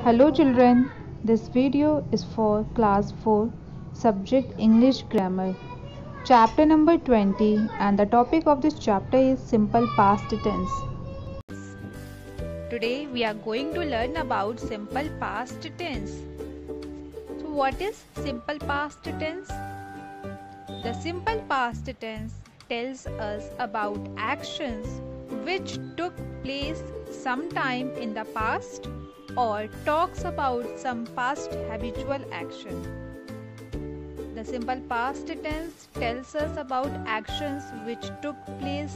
Hello children, this video is for class 4 subject English grammar chapter number 20 and the topic of this chapter is simple past tense. Today we are going to learn about simple past tense. So what is simple past tense? The simple past tense tells us about actions which took place sometime in the past or talks about some past habitual action. The simple past tense tells us about actions which took place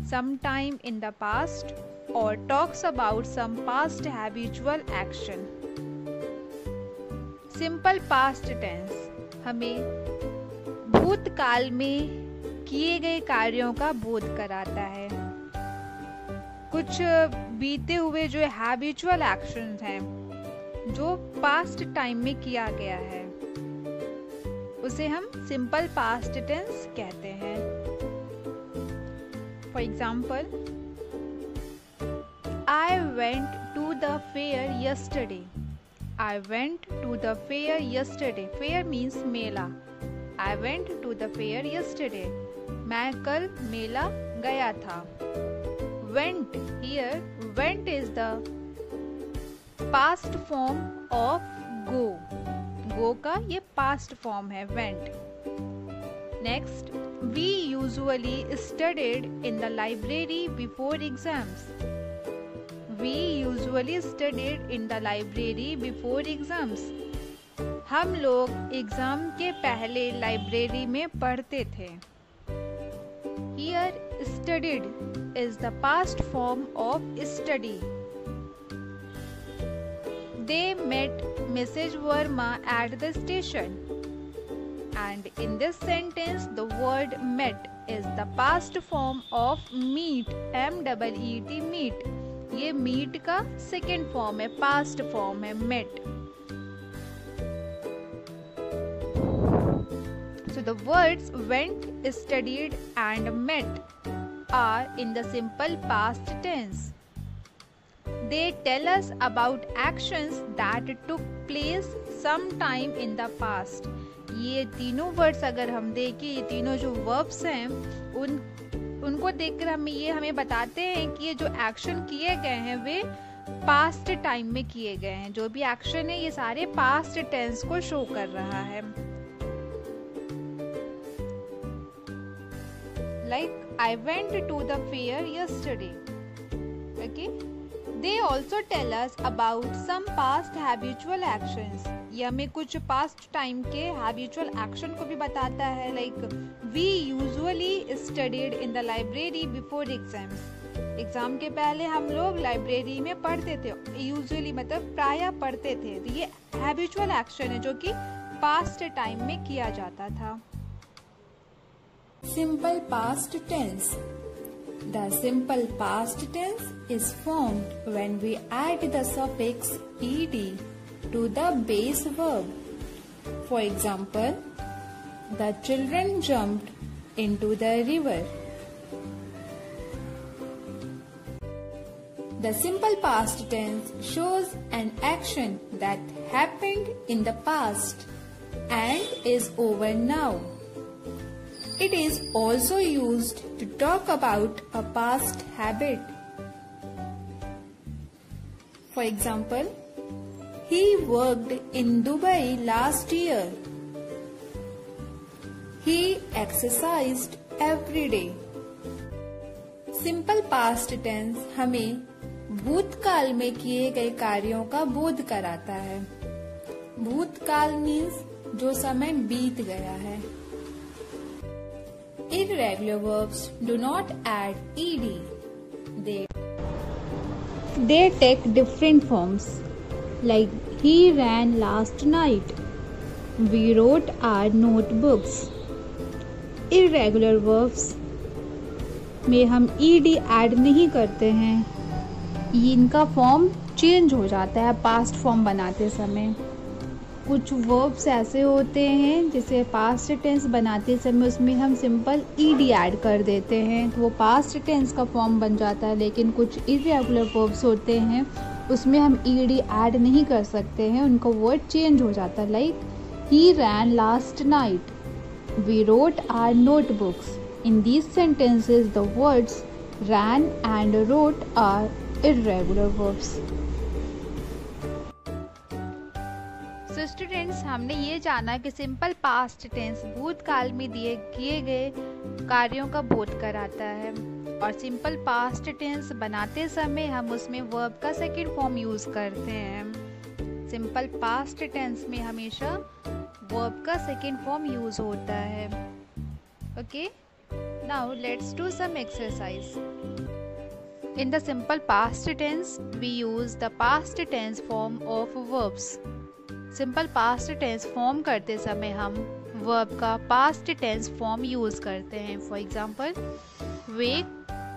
sometime in the past or talks about some past habitual action. Simple past tense हमें भूतकाल में किए गए कार्यों का बोध कराता है। कुछ बीते हुए जो हैबिचुअल एक्शंस हैं जो पास्ट टाइम में किया गया है उसे हम सिंपल पास्ट टेंस कहते हैं। For example, I went to the fair yesterday. I went to the fair yesterday. Fair means Mela. I went to the fair yesterday. मैं कल मेला गया था. Went here. Went is the past form of go. Go का ये past form है went. Next, we usually studied in the library before exams. We usually studied in the library before exams. हम लोग exam के पहले library में पढ़ते थे. Here, studied is the past form of study. They met Mrs. Verma at the station. And in this sentence, the word met is the past form of meet. M-E-E-T, meet. ये meet का second form है, past form है met. So the words went, studied and met are in the simple past tense. They tell us about actions that took place sometime in the past. ये तीनों words अगर हम देखें, ये तीनों जो वर्ब्स हैं उनको देखकर हमें बताते हैं कि ये जो एक्शन किए गए हैं वे पास्ट टाइम में किए गए हैं. जो भी एक्शन है ये सारे पास्ट टेंस को शो कर रहा है. Like I went to the fair yesterday. Okay, they also tell us about some past habitual actions. ये हमें कुछ पास्ट टाइम के हैबिचुअल एक्शन को भी बताता है. Like we usually studied in the library before exams. Exam के पहले हम लोग लाइब्रेरी में पढ़ते थे. यूजुअली मतलब प्रायः पढ़ते थे. तो ये हैबिचुअल एक्शन है जो कि पास्ट टाइम में किया जाता था. Simple past tense. The simple past tense is formed when we add the suffix ed to the base verb. For example, the children jumped into the river. The simple past tense shows an action that happened in the past and is over now. It is also used to talk about a past habit. For example, he worked in Dubai last year. He exercised every day. Simple past tense हमें भूतकाल में किए गए कार्यों का बोध कराता है. भूतकाल मीन्स जो समय बीत गया है. Irregular verbs do not add ed. They take different forms like he ran last night. We wrote our notebooks. Irregular verbs में हम ed ऐड नहीं करते हैं. इनका फॉर्म चेंज हो जाता है पास्ट फॉर्म बनाते समय. कुछ वर्ब्स ऐसे होते हैं जिसे पास्ट टेंस बनाते समय उसमें हम सिंपल ed ऐड कर देते हैं तो वो पास्ट टेंस का फॉर्म बन जाता है. लेकिन कुछ इरेगुलर वर्ब्स होते हैं उसमें हम ईडी ऐड नहीं कर सकते हैं, उनका वर्ड चेंज हो जाता है। Like he ran last night, we wrote our notebooks. In these sentences the words ran and wrote are irregular verbs. So students, हमने ये जाना कि सिंपल पास्ट टेंस भूतकाल में दिए किए गए कार्यों का बोध कराता है, और सिंपल पास्ट टेंस बनाते समय हम उसमें वर्ब का सेकंड फॉर्म यूज करते हैं। सिंपल पास्ट टेंस में हमेशा वर्ब का सेकंड फॉर्म यूज होता है। Okay, now let's do some exercise. In the simple past tense, we use the past tense form of verbs. Simple past tense form करते समय हम वर्ब का past tense form use करते हैं। For example, wake,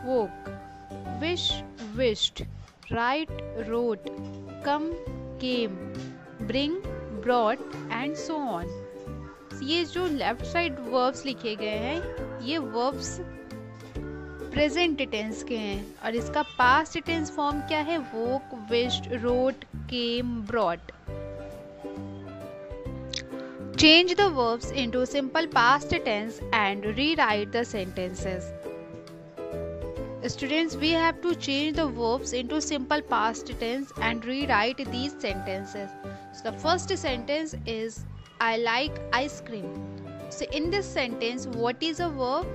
woke, wish, wished, write, wrote, come, came, bring, brought and so on. ये जो left side verbs लिखे गए हैं, ये वर्ब्स प्रेजेंट टेंस के हैं, और इसका पास्ट टेंस फॉर्म क्या है? Woke, wished, wrote, came, brought. Change the verbs into simple past tense and rewrite the sentences. Students, we have to change the verbs into simple past tense and rewrite these sentences. So the first sentence is I like ice cream. So in this sentence, what is a verb?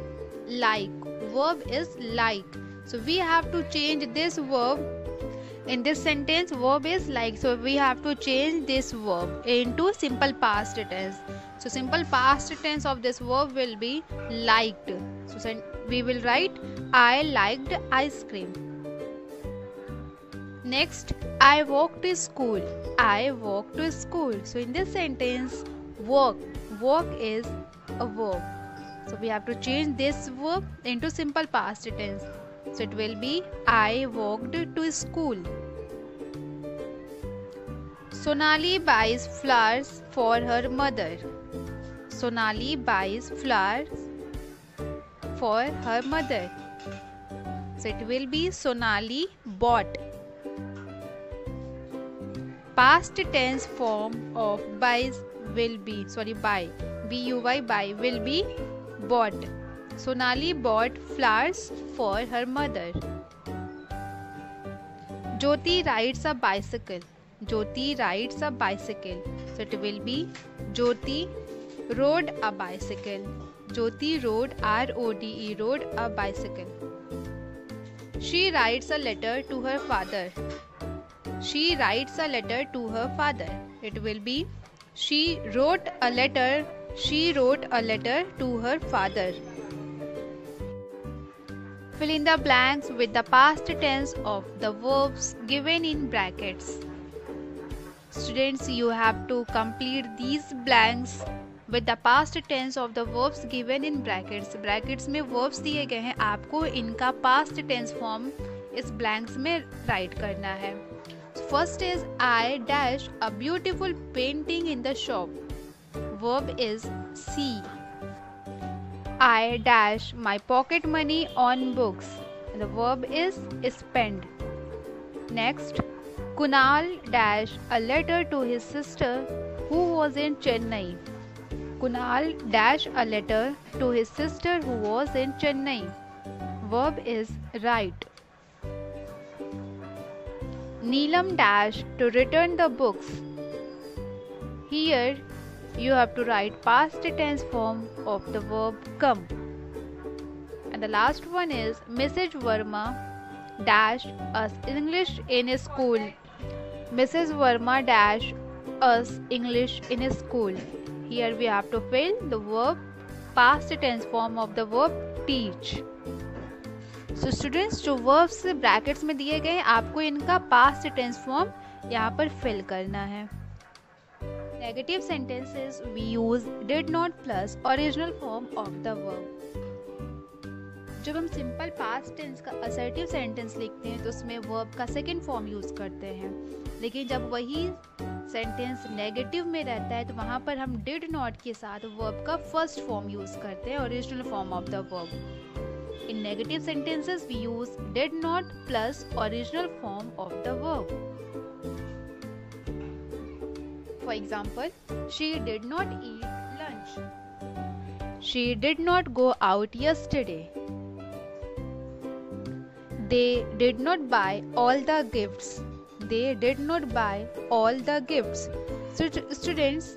Like. Verb is like. So we have to change this verb. In this sentence, verb is like, so we have to change this verb into simple past tense. So simple past tense of this verb will be liked. So we will write I liked ice cream. Next, I walked to school. I walked to school. So in this sentence, walk is a verb. So we have to change this verb into simple past tense. So it will be I walked to school. Sonali buys flowers for her mother. Sonali buys flowers for her mother. So it will be Sonali bought. Past tense form of buys will be, buy, B-U-Y, buy will be bought. Sonali bought flowers for her mother. Jyoti rides a bicycle. Jyoti rides a bicycle. So it will be Jyoti rode a bicycle. Jyoti rode, R-O-D-E, rode a bicycle. She writes a letter to her father. She writes a letter to her father. It will be she wrote a letter. She wrote a letter to her father. Fill in the blanks with the past tense of the verbs given in brackets. Students, you have to complete these blanks with the past tense of the verbs given in brackets. Brackets में verbs दिए गए हैं, आपको इनका past tense form इस blanks में write करना है. First is I dash a beautiful painting in the shop. Verb is see. I dash my pocket money on books. The verb is spend. Next, Kunal dash a letter to his sister who was in Chennai. Kunal dash a letter to his sister who was in Chennai. Verb is write. Neelam dash to return the books. Here you have to write past tense form of the verb come. And the last one is Mrs. Verma dash us English in school. Mrs. Verma dash us English in school. Here we have to fill the verb past tense form of the verb teach. So students, जो verbs brackets में दिए गए हैं, आपको इनका past tense form यहाँ पर fill करना है. Negative sentences we use did not plus original form of the verb. जब हम सिंपल पास्ट टेंस का असर्टिव सेंटेंस लिखते हैं तो उसमें वर्ब का सेकंड फॉर्म यूज करते हैं, लेकिन जब वही सेंटेंस नेगेटिव में रहता है तो वहाँ पर हम डिड नॉट के साथ वर्ब का फर्स्ट फॉर्म यूज करते हैं, original form of the verb. In negative sentences we use did not plus original form of the verb. For example, she did not eat lunch. She did not go out yesterday. They did not buy all the gifts. They did not buy all the gifts. So students,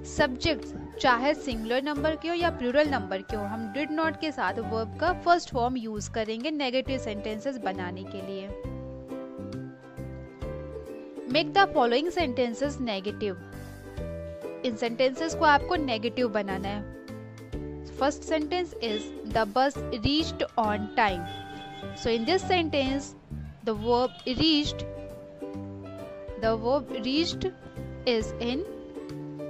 subjects चाहे singular number के हो या plural number के हो, हम did not के साथ verb का फर्स्ट फॉर्म यूज करेंगे नेगेटिव सेंटेंसेस बनाने के लिए. Make the following sentences negative. इन सेंटेंसेस को आपको नेगेटिव बनाना है. First sentence is the bus reached on time. So in this sentence the verb reached is in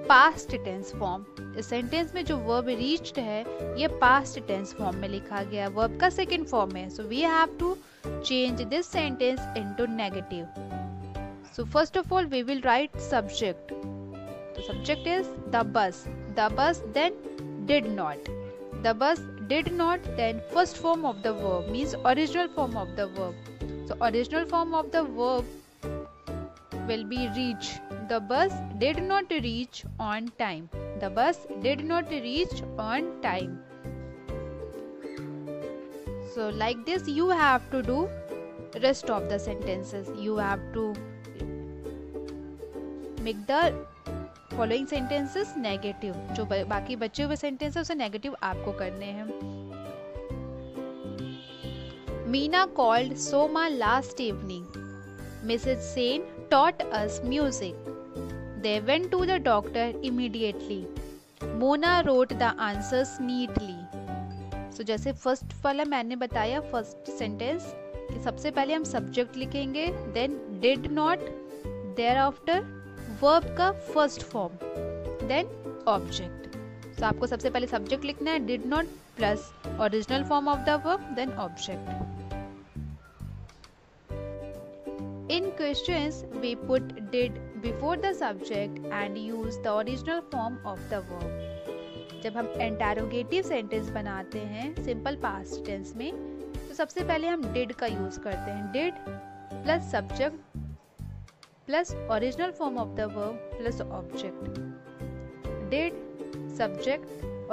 past tense form. इस सेंटेंस में जो वर्ब रीच्ड है ये पास्ट टेंस फॉर्म में लिखा गया है, वर्ब का सेकंड फॉर्म है. So we have to change this sentence into negative. So first of all we will write subject. The subject is the bus. The bus then did not. The bus did not then first form of the verb means original form of the verb. So original form of the verb will be reach. The bus did not reach on time. The bus did not reach on time. So like this you have to do rest of the sentences. You have to make the following sentences negative. जो बाकी बचे हुए sentence है उसे negative आपको करने हैं. Meena called Soma last evening. Mrs. Sen taught us music. They went to the doctor immediately. Mona wrote the answers neatly. So जैसे फर्स्ट वाला मैंने बताया फर्स्ट सेंटेंस कि सबसे पहले हम सब्जेक्ट लिखेंगे, then did not, thereafter verb का first form, then object. So आपको सबसे पहले सब्जेक्ट लिखना है, did not plus original form of the verb then object. In questions we put did before the subject and use the original form of the verb. जब हम interrogative sentence बनाते हैं simple past tense में तो सबसे पहले हम did का यूज करते हैं. Did plus subject plus original form of the verb plus object. Did, subject,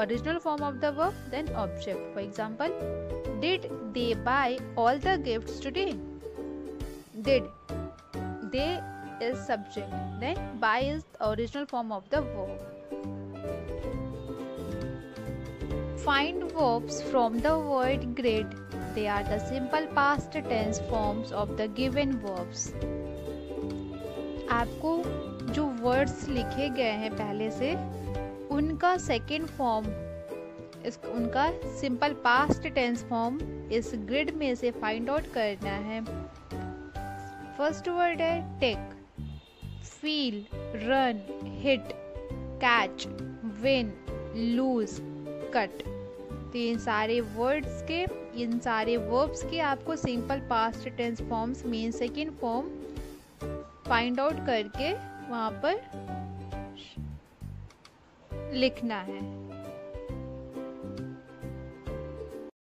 original form of the verb then object. For example, did they buy all the gifts today? Did, they is subject, then buy is the original form of the verb. Find verbs from the word grid. They are the simple past tense forms of the given verbs. आपको जो words लिखे गए हैं पहले से उनका second form, उनका simple past tense form इस ग्रिड में से फाइंड आउट करना है. फर्स्ट वर्ड है take, feel, run, hit, catch, win, lose, cut. तो इन सारे वर्ड्स के, इन सारे वर्ब्स के आपको simple past tense forms mean second form find out करके वहाँ पर लिखना है.